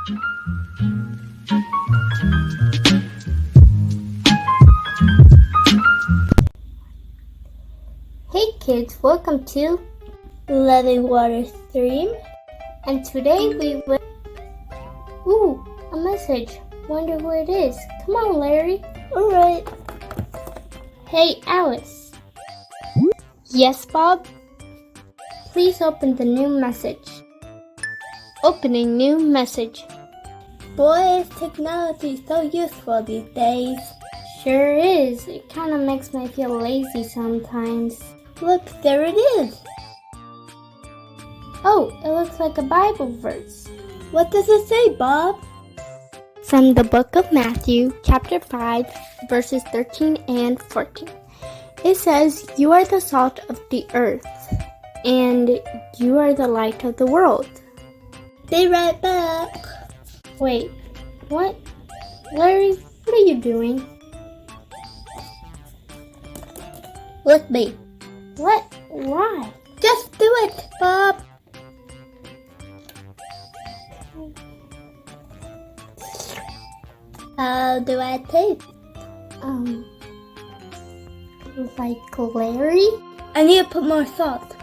Hey kids, welcome to Living Water Stream. And today we will... Ooh, a message. Wonder who it is. Come on, Larry. Alright. Hey, Alice. Yes, Bob? Please open the new message. Opening new message. Boy, is technology so useful these days. Sure is. It kind of makes me feel lazy sometimes. Look, there it is. Oh, it looks like a Bible verse. What does it say, Bob? From the book of Matthew, chapter 5, verses 13 and 14. It says, "You are the salt of the earth, and you are the light of the world." Be right back. Wait, what? Larry, what are you doing? With me. What? Why? Just do it, Bob. How do I taste? Like Larry? I need to put more salt.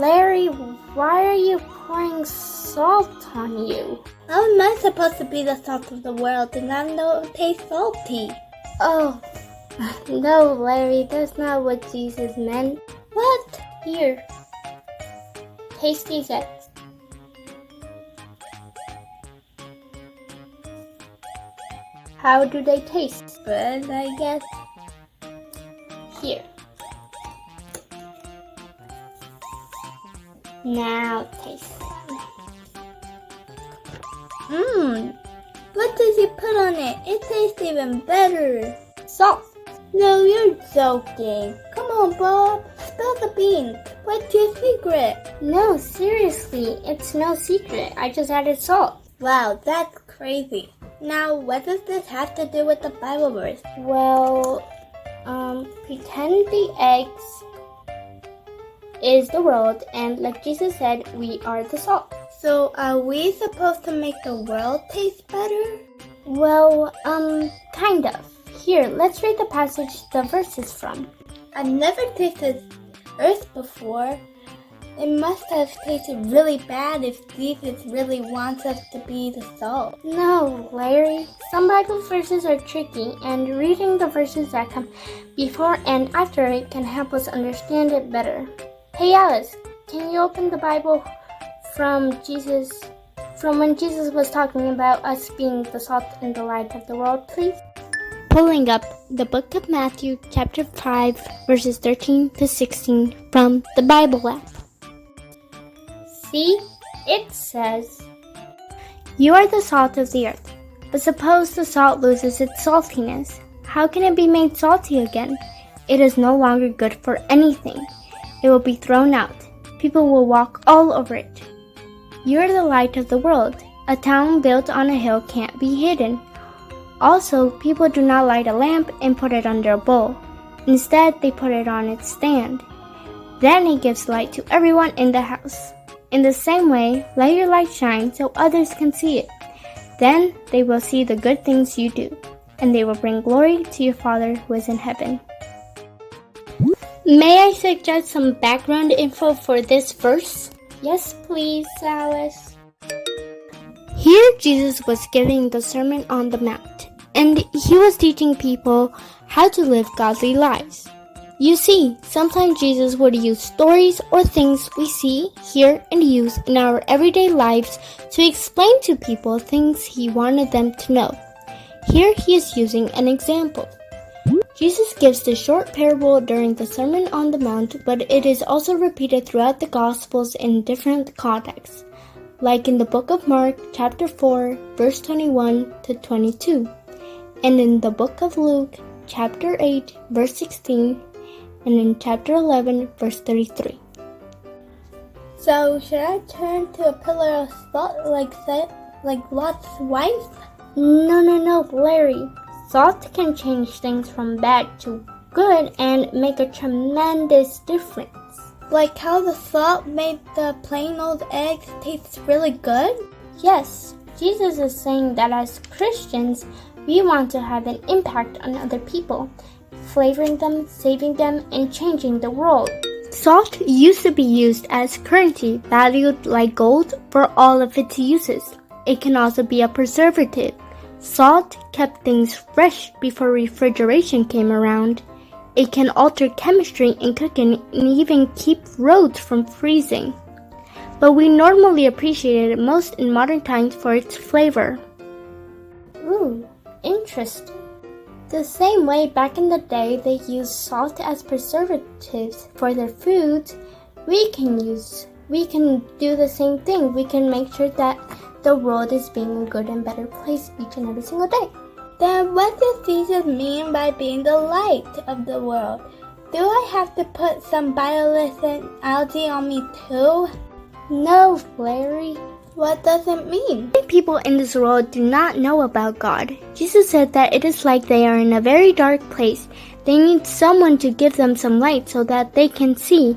Larry, why are you pouring salt on you? How am I supposed to be the salt of the world and I know it tastes salty? Oh, no, Larry, that's not what Jesus meant. What? Here, taste these eggs. How do they taste? Good, I guess. Here. Now taste them. What did you put on it? It tastes even better. Salt. No, you're joking. Come on, Bob. Spill the beans. What's your secret? No, seriously, it's no secret. I just added salt. Wow, that's crazy. Now, what does this have to do with the Bible verse? Well, pretend the eggs is the world, and like Jesus said, we are the salt. So, are we supposed to make the world taste better? Well, kind of. Here, let's read the passage the verse is from. I've never tasted earth before. It must have tasted really bad if Jesus really wants us to be the salt. No, Larry. Some Bible verses are tricky, and reading the verses that come before and after it can help us understand it better. Hey, Alice, can you open the Bible from when Jesus was talking about us being the salt and the light of the world, please? Pulling up the book of Matthew, chapter 5, verses 13 to 16 from the Bible app. See, it says, "You are the salt of the earth, but suppose the salt loses its saltiness. How can it be made salty again? It is no longer good for anything. It will be thrown out. People will walk all over it. You are the light of the world. A town built on a hill can't be hidden. Also, people do not light a lamp and put it under a bowl. Instead, they put it on its stand. Then it gives light to everyone in the house. In the same way, let your light shine so others can see it. Then they will see the good things you do, and they will bring glory to your Father who is in heaven." May I suggest some background info for this verse? Yes, please, Alice. Here, Jesus was giving the Sermon on the Mount, and he was teaching people how to live godly lives. You see, sometimes Jesus would use stories or things we see, hear, and use in our everyday lives to explain to people things he wanted them to know. Here he is using an example. Jesus gives the short parable during the Sermon on the Mount, but it is also repeated throughout the Gospels in different contexts, like in the book of Mark, chapter 4, verse 21 to 22, and in the book of Luke, chapter 8, verse 16, and in chapter 11, verse 33. So, should I turn to a pillar of salt like Lot's wife? No, Larry. Salt can change things from bad to good and make a tremendous difference. Like how the salt made the plain old eggs taste really good? Yes, Jesus is saying that as Christians, we want to have an impact on other people, flavoring them, saving them, and changing the world. Salt used to be used as currency, valued like gold for all of its uses. It can also be a preservative. Salt kept things fresh before refrigeration came around. It can alter chemistry in cooking and even keep roads from freezing. But we normally appreciate it most in modern times for its flavor. Ooh, interesting. The same way back in the day they used salt as preservatives for their foods, we can do the same thing. We can make sure that the world is being a good and better place each and every single day. Then what does Jesus mean by being the light of the world? Do I have to put some bioluminescent algae on me too? No, Larry. What does it mean? Many people in this world do not know about God. Jesus said that it is like they are in a very dark place. They need someone to give them some light so that they can see.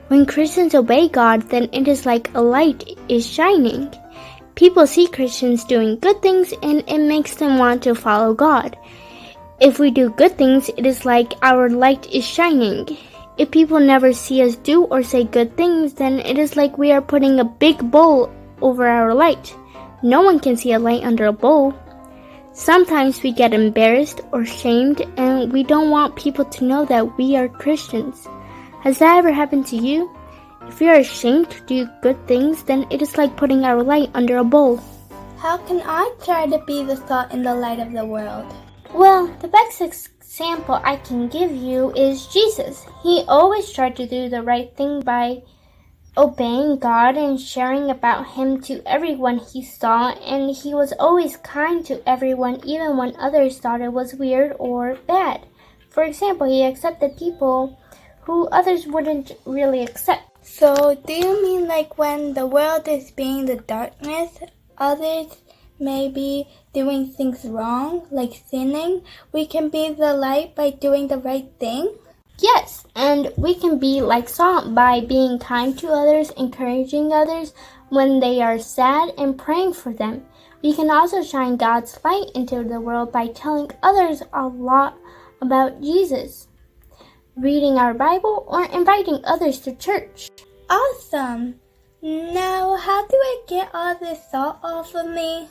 When Christians obey God, then it is like a light is shining. People see Christians doing good things and it makes them want to follow God. If we do good things, it is like our light is shining. If people never see us do or say good things, then it is like we are putting a big bowl over our light. No one can see a light under a bowl. Sometimes we get embarrassed or shamed and we don't want people to know that we are Christians. Has that ever happened to you? If we are ashamed to do good things, then it is like putting our light under a bowl. How can I try to be the salt and the light of the world? Well, the best example I can give you is Jesus. He always tried to do the right thing by obeying God and sharing about Him to everyone he saw, and he was always kind to everyone even when others thought it was weird or bad. For example, he accepted people who others wouldn't really accept. So, do you mean like when the world is being the darkness, others may be doing things wrong, like sinning, we can be the light by doing the right thing? Yes, and we can be like salt by being kind to others, encouraging others when they are sad, and praying for them. We can also shine God's light into the world by telling others a lot about Jesus, reading our Bible, or inviting others to church. Awesome! Now, how do I get all this salt off of me?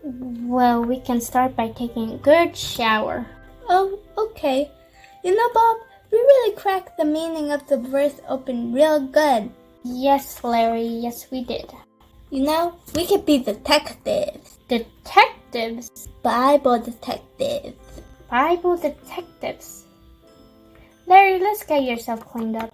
Well, we can start by taking a good shower. Oh, okay. You know, Bob, we really cracked the meaning of the verse open real good. Yes, Larry, yes we did. You know, we could be detectives. Detectives? Bible detectives. Bible detectives. Larry, let's get yourself cleaned up.